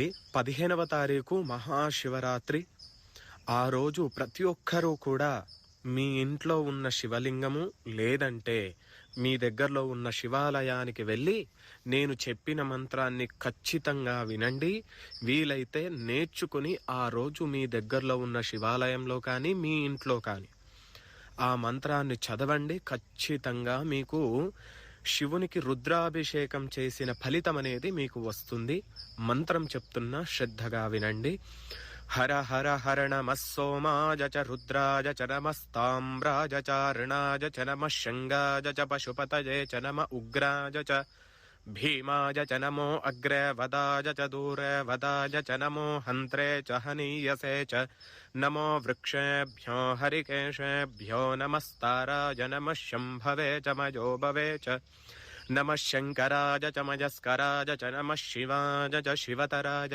15వ తారీఖు మహాశివరాత్రి. ఆ రోజు ప్రతి ఒక్కరూ కూడా మీ ఇంట్లో ఉన్న శివలింగము లేదంటే మీ దగ్గరలో ఉన్న శివాలయానికి వెళ్ళి నేను చెప్పిన మంత్రాన్ని ఖచ్చితంగా వినండి. వీలైతే నేర్చుకుని ఆ రోజు మీ దగ్గరలో ఉన్న శివాలయంలో కానీ మీ ఇంట్లో కానీ ఆ మంత్రాన్ని చదవండి. ఖచ్చితంగా మీకు శివునికి రుద్రాభిషేకం చేసిన ఫలితం అనేది మీకు వస్తుంది. మంత్రం చెప్తున్నా, శ్రద్ధగా వినండి. హర హర హర నమః సోమాయ చ రుద్రాయ చ నమస్తామ్రాయ చ అరుణాయ చ నమః శంగాయ చ పశుపతయే చ నమః ఉగ్రాయ చ భీమాయ చ నమో అగ్రే వదాయ చ దూరే వదాయ చ నమో హంత్రే చ హనీయసే చ నమో వృక్షేభ్యో హరికేశేభ్యో నమస్తారాయ నమః శంభవే చ మయోభవే చ నమః శంకరాయ చ మయస్కరాయ చ నమః శివాయ చ శివతరాయ